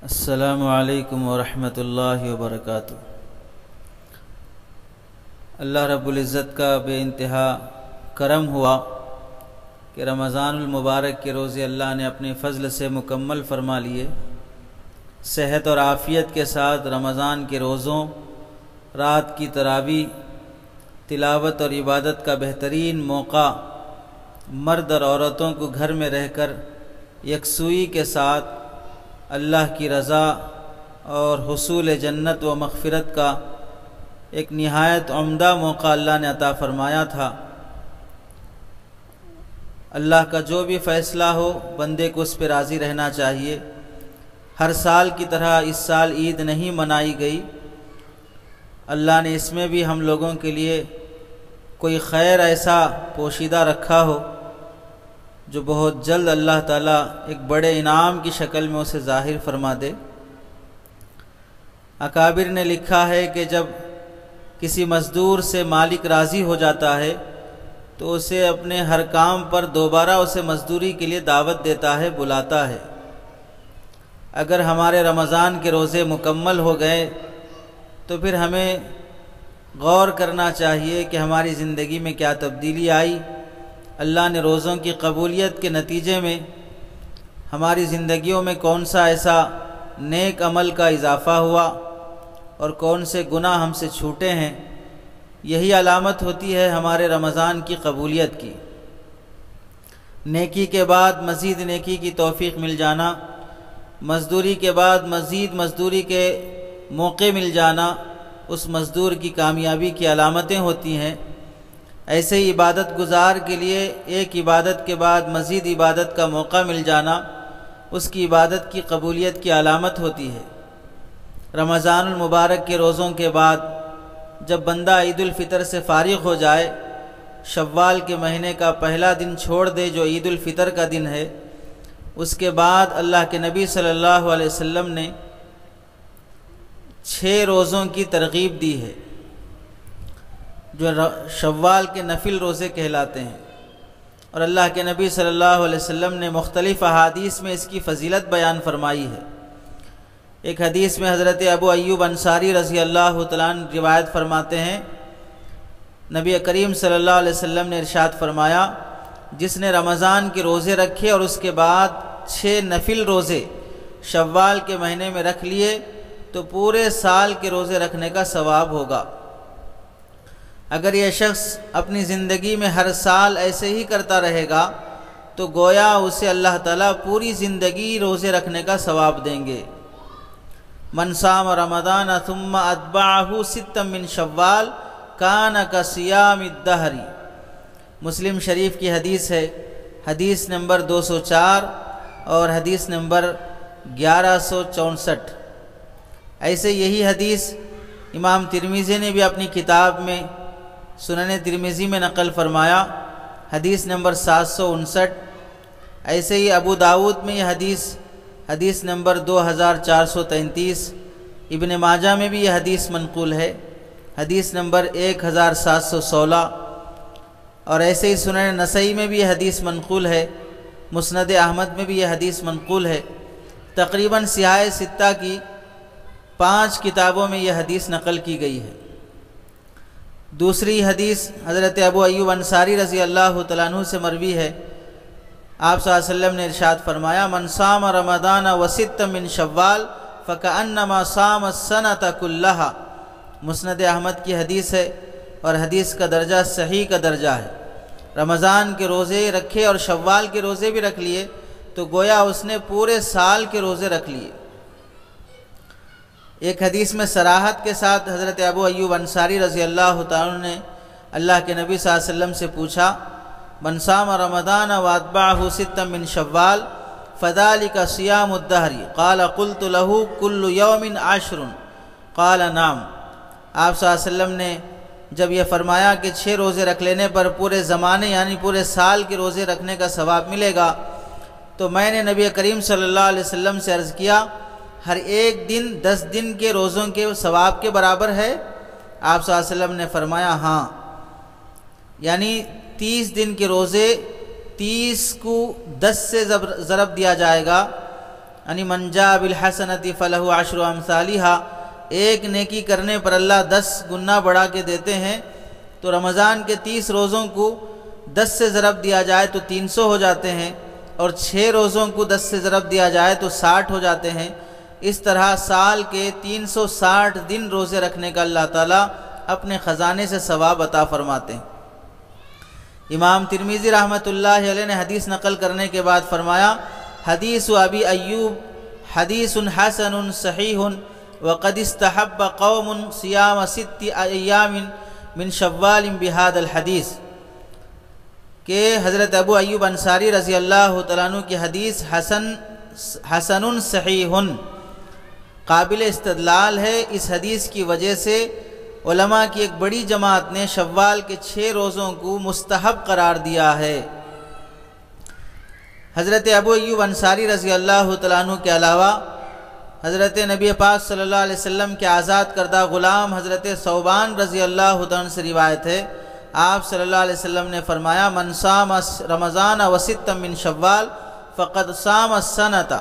السلام علیکم ورحمۃ اللہ وبرکاتہ۔ اللہ رب العزت کا بے انتہا کرم ہوا کہ رمضان المبارک کے روزے اللہ نے اپنے فضل سے مکمل فرما لیے۔ صحت اور عافیت کے ساتھ رمضان کے روزوں، رات کی تراویح، تلاوت اور عبادت کا بہترین موقع مرد اور عورتوں کو گھر میں رہ کر یکسوئی کے ساتھ اللہ کی رضا اور حصول جنت و مغفرت کا ایک نہایت عمدہ موقع اللہ نے عطا فرمایا تھا۔ اللہ کا جو بھی فیصلہ ہو بندے کو اس پہ راضی رہنا چاہیے۔ ہر سال کی طرح اس سال عید نہیں منائی گئی، اللہ نے اس میں بھی ہم لوگوں کے لیے کوئی خیر ایسا پوشیدہ رکھا ہو جو بہت جلد اللہ تعالیٰ ایک بڑے انعام کی شکل میں اسے ظاہر فرما دے۔ اکابر نے لکھا ہے کہ جب کسی مزدور سے مالک راضی ہو جاتا ہے تو اسے اپنے ہر کام پر دوبارہ اسے مزدوری کے لیے دعوت دیتا ہے، بلاتا ہے۔ اگر ہمارے رمضان کے روزے مکمل ہو گئے تو پھر ہمیں غور کرنا چاہیے کہ ہماری زندگی میں کیا تبدیلی آئی۔ اللہ نے روزوں کی قبولیت کے نتیجے میں ہماری زندگیوں میں کون سا ایسا نیک عمل کا اضافہ ہوا اور کون سے گناہ ہم سے چھوٹے ہیں۔ یہی علامت ہوتی ہے ہمارے رمضان کی قبولیت کی۔ نیکی کے بعد مزید نیکی کی توفیق مل جانا، مزدوری کے بعد مزید مزدوری کے موقع مل جانا اس مزدور کی کامیابی کی علامتیں ہوتی ہیں۔ ایسے ہی عبادت گزار کے لیے ایک عبادت کے بعد مزید عبادت کا موقع مل جانا اس کی عبادت کی قبولیت کی علامت ہوتی ہے۔ رمضان المبارک کے روزوں کے بعد جب بندہ عید الفطر سے فارغ ہو جائے، شوال کے مہینے کا پہلا دن چھوڑ دے جو عید الفطر کا دن ہے، اس کے بعد اللہ کے نبی صلی اللہ علیہ وسلم نے 6 روزوں کی ترغیب دی ہے جو شوال کے نفل روزے کہلاتے ہیں، اور اللہ کے نبی صلی اللہ علیہ وسلم نے مختلف احادیث میں اس کی فضیلت بیان فرمائی ہے۔ ایک حدیث میں حضرت ابو ایوب انصاری رضی اللہ تعالیٰ عنہ روایت فرماتے ہیں، نبی کریم صلی اللہ علیہ وسلم نے ارشاد فرمایا، جس نے رمضان کے روزے رکھے اور اس کے بعد 6 نفل روزے شوال کے مہینے میں رکھ لیے تو پورے سال کے روزے رکھنے کا ثواب ہوگا۔ اگر یہ شخص اپنی زندگی میں ہر سال ایسے ہی کرتا رہے گا تو گویا اسے اللہ تعالیٰ پوری زندگی روزے رکھنے کا ثواب دیں گے۔ من صام رمضان ثم اتبعہ 6 من شوال کان کصیام الدہر۔ مسلم شریف کی حدیث ہے، حدیث نمبر 204 اور حدیث نمبر 1164۔ ایسے یہی حدیث امام ترمذی نے بھی اپنی کتاب میں سنن ترمذی میں نقل فرمایا، حدیث نمبر 759۔ ایسے ہی ابو داؤد میں یہ حدیث نمبر 2433۔ ابن ماجہ میں بھی یہ حدیث منقول ہے، حدیث نمبر 1716۔ اور ایسے ہی سنن نسائی میں بھی یہ حدیث منقول ہے، مسند احمد میں بھی یہ حدیث منقول ہے۔ تقریباً سیاہ ستہ کی 5 کتابوں میں یہ حدیث نقل کی گئی ہے۔ دوسری حدیث حضرت ابو ایوب انصاری رضی اللہ تعالیٰ عنہ سے مروی ہے، آپ صلی اللہ علیہ وسلم نے ارشاد فرمایا، من صام رمضان و6 من شوال فکأنما صام السنة کلہا۔ مسند احمد کی حدیث ہے اور حدیث کا درجہ صحیح کا درجہ ہے۔ رمضان کے روزے رکھے اور شوال کے روزے بھی رکھ لیے تو گویا اس نے پورے سال کے روزے رکھ لیے۔ ایک حدیث میں صراحت کے ساتھ حضرت ابو ایوب انصاری رضی اللہ تعالیٰ عنہ نے اللہ کے نبی صلی اللہ علیہ وسلم سے پوچھا، من صام رمضان واتبعہ 6 من شوال فذلک صیام الدہر، قال قلت له کل یوم 10، قال نعم۔ آپ صلی اللہ علیہ وسلم نے جب یہ فرمایا کہ 6 روزے رکھ لینے پر پورے زمانے یعنی پورے سال کے روزے رکھنے کا ثواب ملے گا، تو میں نے نبی کریم صلی اللہ علیہ وسلم سے عرض کیا، ہر ایک دن 10 دن کے روزوں کے ثواب کے برابر ہے؟ آپ صلی اللہ علیہ وسلم نے فرمایا ہاں، یعنی 30 دن کے روزے 30 کو 10 سے ضرب دیا جائے گا یعنی من جاء بالحسنۃ فلہ عشر امثالھا، ایک نیکی کرنے پر اللہ 10 گنا بڑھا کے دیتے ہیں۔ تو رمضان کے 30 روزوں کو 10 سے ضرب دیا جائے تو 300 ہو جاتے ہیں، اور 6 روزوں کو 10 سے ضرب دیا جائے تو 60 ہو جاتے ہیں۔ اس طرح سال کے 360 دن روزے رکھنے کا اللہ تعالیٰ اپنے خزانے سے ثواب عطا فرماتے ہیں۔ امام ترمذی رحمۃ اللہ علیہ نے حدیث نقل کرنے کے بعد فرمایا، حدیث ابی ایوب حدیث حسن صحیح وقد استحب قوم صیام 6 ایام من شوال بہذا الحدیث، کہ حضرت ابو ایوب انصاری رضی اللہ تعالیٰ عنہ کی حدیث حسن صحیح قابل استدلال ہے۔ اس حدیث کی وجہ سے علماء کی ایک بڑی جماعت نے شوال کے 6 روزوں کو مستحب قرار دیا ہے۔ حضرت ابو ایوب انصاری رضی اللہ تعالیٰ عنہ کے علاوہ حضرت نبی پاک صلی اللہ علیہ وسلم کے آزاد کردہ غلام حضرت ثوبان رضی اللہ تعالیٰ عنہ سے روایت ہے، آپ صلی اللہ علیہ وسلم نے فرمایا، من صام رمضان و6 من شوال فقد صام السنۃ،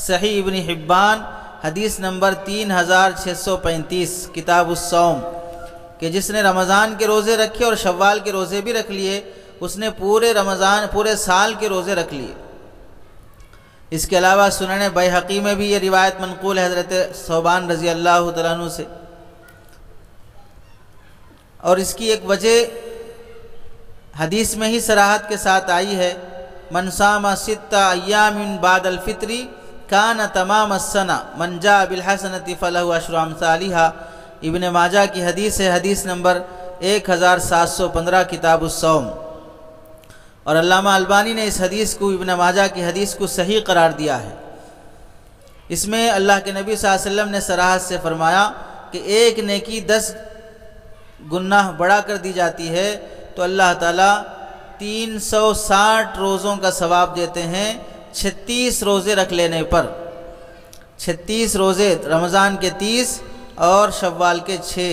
صحیح ابن حبان حدیث نمبر 3635 کتاب الصوم، کہ جس نے رمضان کے روزے رکھے اور شوال کے روزے بھی رکھ لیے، اس نے پورے سال کے روزے رکھ لیے۔ اس کے علاوہ سنن بیہقی میں بھی یہ روایت منقول ہے حضرت ثوبان رضی اللہ تعالیٰ عنہ سے، اور اس کی ایک وجہ حدیث میں ہی صراحت کے ساتھ آئی ہے، من صام 6 ایام بعد الفطر کان تمام السنہ من جاء بالحسنۃ فلہ عشر امثالھا، ابن ماجہ کی حدیث ہے، حدیث نمبر 1715 کتاب الصوم۔ اور علامہ البانی نے اس حدیث کو، ابن ماجہ کی حدیث کو صحیح قرار دیا ہے۔ اس میں اللہ کے نبی صلی اللہ علیہ وسلم نے صراحت سے فرمایا کہ ایک نیکی 10 گنا بڑھا کر دی جاتی ہے تو اللہ تعالیٰ 360 روزوں کا ثواب دیتے ہیں 36 روزے رکھ لینے پر۔ 36 روزے، رمضان کے 30 اور شوال کے 6،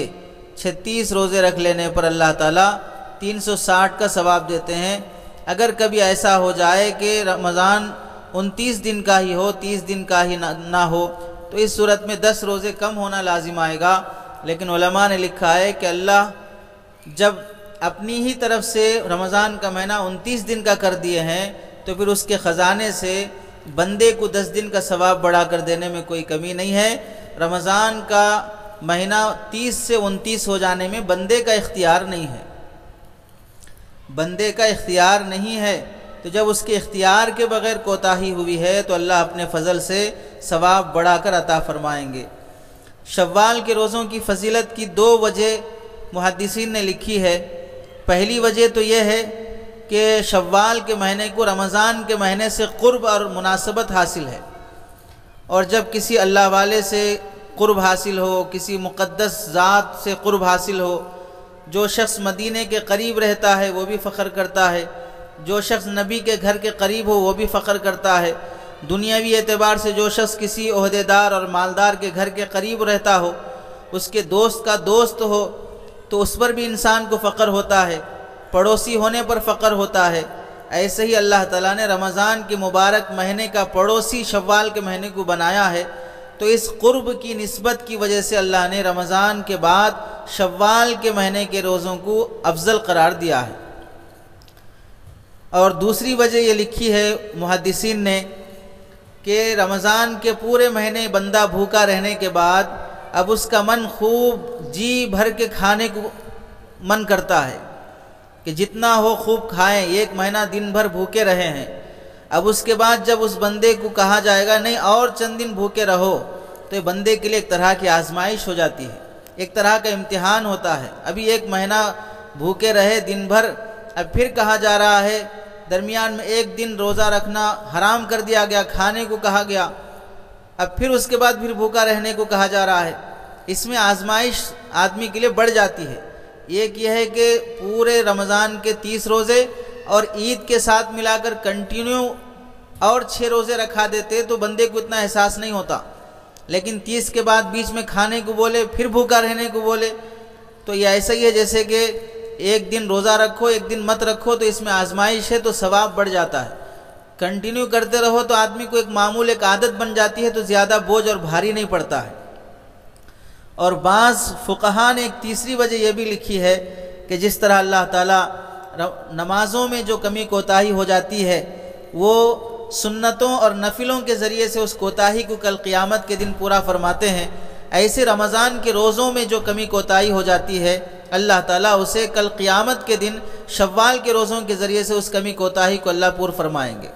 36 روزے رکھ لینے پر اللہ تعالیٰ 360 کا ثواب دیتے ہیں۔ اگر کبھی ایسا ہو جائے کہ رمضان 29 دن کا ہی ہو، 30 دن کا ہی نہ ہو، تو اس صورت میں 10 روزے کم ہونا لازم آئے گا۔ لیکن علماء نے لکھا ہے کہ اللہ جب اپنی ہی طرف سے رمضان کا مہینہ 29 دن کا کر دیے ہیں تو پھر اس کے خزانے سے بندے کو 10 دن کا ثواب بڑھا کر دینے میں کوئی کمی نہیں ہے۔ رمضان کا مہینہ 30 سے 29 ہو جانے میں بندے کا اختیار نہیں ہے، بندے کا اختیار نہیں ہے، تو جب اس کے اختیار کے بغیر کوتاہی ہوئی ہے تو اللہ اپنے فضل سے ثواب بڑھا کر عطا فرمائیں گے۔ شوال کے روزوں کی فضیلت کی 2 وجہ محدثین نے لکھی ہے۔ پہلی وجہ تو یہ ہے کہ شوال کے مہینے کو رمضان کے مہینے سے قرب اور مناسبت حاصل ہے، اور جب کسی اللہ والے سے قرب حاصل ہو، کسی مقدس ذات سے قرب حاصل ہو، جو شخص مدینے کے قریب رہتا ہے وہ بھی فخر کرتا ہے، جو شخص نبی کے گھر کے قریب ہو وہ بھی فخر کرتا ہے، دنیاوی اعتبار سے جو شخص کسی عہدیدار اور مالدار کے گھر کے قریب رہتا ہو، اس کے دوست کا دوست ہو تو اس پر بھی انسان کو فخر ہوتا ہے، پڑوسی ہونے پر فخر ہوتا ہے۔ ایسے ہی اللہ تعالیٰ نے رمضان کے مبارک مہینے کا پڑوسی شوال کے مہینے کو بنایا ہے، تو اس قرب کی نسبت کی وجہ سے اللہ نے رمضان کے بعد شوال کے مہینے کے روزوں کو افضل قرار دیا ہے۔ اور دوسری وجہ یہ لکھی ہے محدثین نے کہ رمضان کے پورے مہینے بندہ بھوکا رہنے کے بعد اب اس کا من خوب جی بھر کے کھانے کو من کرتا ہے کہ جتنا ہو خوب کھائیں، 1 مہینہ دن بھر بھوکے رہے ہیں، اب اس کے بعد جب اس بندے کو کہا جائے گا نہیں اور چند دن بھوکے رہو، تو یہ بندے کے لیے ایک طرح کی آزمائش ہو جاتی ہے، ایک طرح کا امتحان ہوتا ہے۔ ابھی 1 مہینہ بھوکے رہے دن بھر، اب پھر کہا جا رہا ہے درمیان میں 1 دن روزہ رکھنا حرام کر دیا گیا، کھانے کو کہا گیا، اب پھر اس کے بعد پھر بھوکا رہنے کو کہا جا رہا ہے۔ اس میں آزمائش آدمی کے لیے بڑھ جاتی ہے۔ ایک یہ ہے کہ پورے رمضان کے 30 روزے اور عید کے ساتھ ملا کر کنٹینیو اور 6 روزے رکھا دیتے تو بندے کو اتنا احساس نہیں ہوتا، لیکن 30 کے بعد بیچ میں کھانے کو بولے پھر بھوکا رہنے کو بولے تو یہ ایسا ہی ہے جیسے کہ 1 دن روزہ رکھو 1 دن مت رکھو، تو اس میں آزمائش ہے تو ثواب بڑھ جاتا ہے۔ کنٹینیو کرتے رہو تو آدمی کو ایک معمول، ایک عادت بن جاتی ہے، تو زیادہ بوجھ اور بھاری نہیں پڑتا ہے۔ اور بعض فقہا نے ایک تیسری وجہ یہ بھی لکھی ہے کہ جس طرح اللہ تعالیٰ نمازوں میں جو کمی کوتاہی ہو جاتی ہے وہ سنتوں اور نفلوں کے ذریعے سے اس کوتاہی کو کل قیامت کے دن پورا فرماتے ہیں، ایسے رمضان کے روزوں میں جو کمی کوتاہی ہو جاتی ہے اللہ تعالیٰ اسے کل قیامت کے دن شوال کے روزوں کے ذریعے سے اس کمی کوتاہی کو اللہ پور فرمائیں گے۔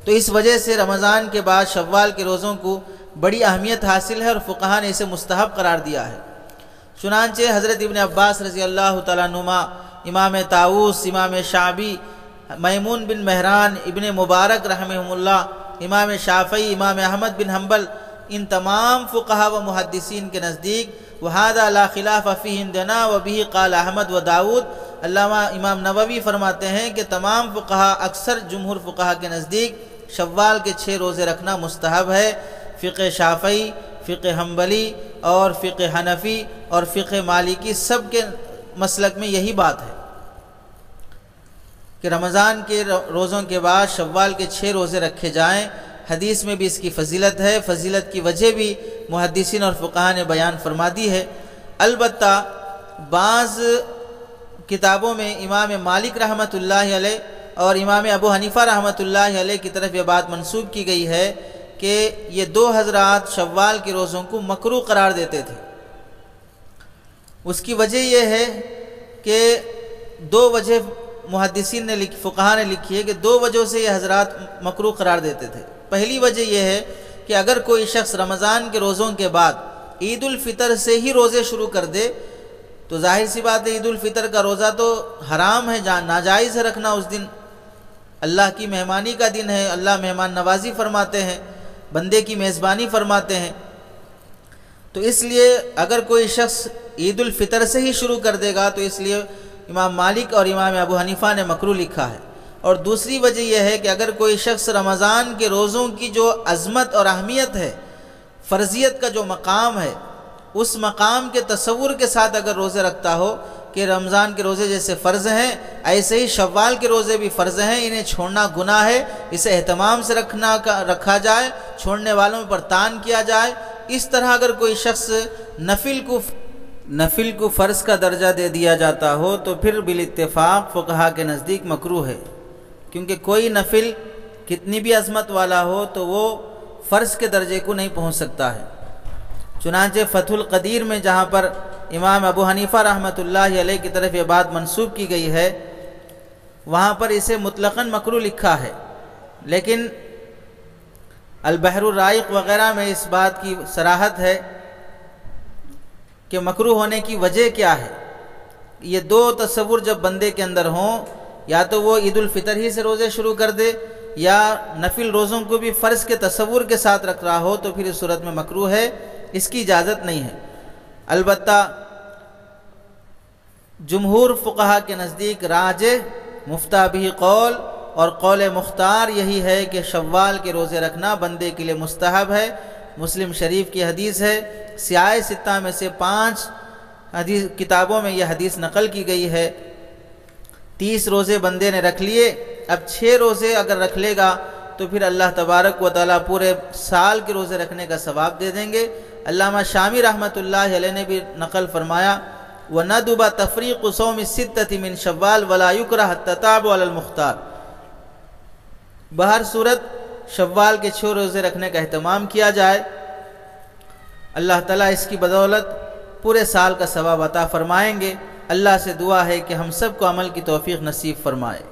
تو اس وجہ سے رمضان کے بعد شوال کے روزوں کو بڑی اہمیت حاصل ہے اور فقہا نے اسے مستحب قرار دیا ہے۔ چنانچہ حضرت ابن عباس رضی اللہ تعالیٰ عنہما، امام طاووس، امام شعبی، میمون بن مہران، ابن مبارک رحمہم اللہ، امام شافعی، امام احمد بن حنبل، ان تمام فقہا و محدثین کے نزدیک وَهَذَا لَا خِلَافَ فِيهِ عِندَنَا وَبِهِ قَالَ احمد و داود، علامہ امام نووی فرماتے ہیں کہ تمام فقہا، اکثر جمہور فقہا کے نزدیک شوال کے 6 روزے رکھنا مستحب ہے۔ فقہ شافعی، فقہ حنبلی اور فقہ حنفی اور فقہ مالکی سب کے مسلک میں یہی بات ہے کہ رمضان کے روزوں کے بعد شوال کے 6 روزے رکھے جائیں۔ حدیث میں بھی اس کی فضیلت ہے، فضیلت کی وجہ بھی محدثین اور فقہا نے بیان فرما دی ہے۔ البتہ بعض کتابوں میں امام مالک رحمۃ اللہ علیہ اور امام ابو حنیفہ رحمۃ اللہ علیہ کی طرف یہ بات منسوب کی گئی ہے کہ یہ 2 حضرات شوال کے روزوں کو مکروہ قرار دیتے تھے۔ اس کی وجہ یہ ہے کہ 2 وجہ محدثین نے فقہا نے لکھی ہے کہ 2 وجہوں سے یہ حضرات مکروہ قرار دیتے تھے۔ پہلی وجہ یہ ہے کہ اگر کوئی شخص رمضان کے روزوں کے بعد عید الفطر سے ہی روزے شروع کر دے تو ظاہر سی بات ہے عید الفطر کا روزہ تو حرام ہے، ناجائز ہے رکھنا اس دن۔ اللہ کی مہمانی کا دن ہے، اللہ مہمان نوازی فرماتے ہیں، بندے کی میزبانی فرماتے ہیں، تو اس لیے اگر کوئی شخص عید الفطر سے ہی شروع کر دے گا تو اس لیے امام مالک اور امام ابو حنیفہ نے مکروہ لکھا ہے۔ اور دوسری وجہ یہ ہے کہ اگر کوئی شخص رمضان کے روزوں کی جو عظمت اور اہمیت ہے، فرضیت کا جو مقام ہے، اس مقام کے تصور کے ساتھ اگر روزے رکھتا ہو کہ رمضان کے روزے جیسے فرض ہیں ایسے ہی شوال کے روزے بھی فرض ہیں، انہیں چھوڑنا گناہ ہے، اسے اہتمام سے رکھا جائے، چھوڑنے والوں پر تان کیا جائے، اس طرح اگر کوئی شخص نفل کو فرض کا درجہ دے دیا جاتا ہو تو پھر بالاتفاق فقہا کے نزدیک مکروہ ہے، کیونکہ کوئی نفل کتنی بھی عظمت والا ہو تو وہ فرض کے درجے کو نہیں پہنچ سکتا ہے۔ چنانچہ فتح القدیر میں جہاں پر امام ابو حنیفہ رحمۃ اللہ علیہ کی طرف یہ بات منسوب کی گئی ہے وہاں پر اسے مطلقاً مکروہ لکھا ہے، لیکن البحر الرائق وغیرہ میں اس بات کی صراحت ہے کہ مکروہ ہونے کی وجہ کیا ہے۔ یہ 2 تصور جب بندے کے اندر ہوں، یا تو وہ عید الفطر ہی سے روزے شروع کر دے یا نفل روزوں کو بھی فرض کے تصور کے ساتھ رکھ رہا ہو تو پھر اس صورت میں مکروہ ہے، اس کی اجازت نہیں ہے۔ البتہ جمہور فقہا کے نزدیک راجح مفتہ بھی قول اور قول مختار یہی ہے کہ شوال کے روزے رکھنا بندے کے لیے مستحب ہے۔ مسلم شریف کی حدیث ہے، سیاہ 6 میں سے 5 حدیث کتابوں میں یہ حدیث نقل کی گئی ہے۔ 30 روزے بندے نے رکھ لیے، اب 6 روزے اگر رکھ لے گا تو پھر اللہ تبارک و تعالیٰ پورے سال کے روزے رکھنے کا ثواب دے دیں گے۔ علامہ شامی رحمۃ اللہ علیہ نے بھی نقل فرمایا وَنَدُبَ تَفْرِيقُ صَوْمِ السِّتَّةِ مِنْ شَوَّالَ وَلَا يُكْرَهُ التَّتَابُعُ عَلَى الْمُخْتَارِ۔ بہر صورت شوال کے 6 روزے رکھنے کا اہتمام کیا جائے، اللہ تعالیٰ اس کی بدولت پورے سال کا ثواب عطا فرمائیں گے۔ اللہ سے دعا ہے کہ ہم سب کو عمل کی توفیق نصیب فرمائے۔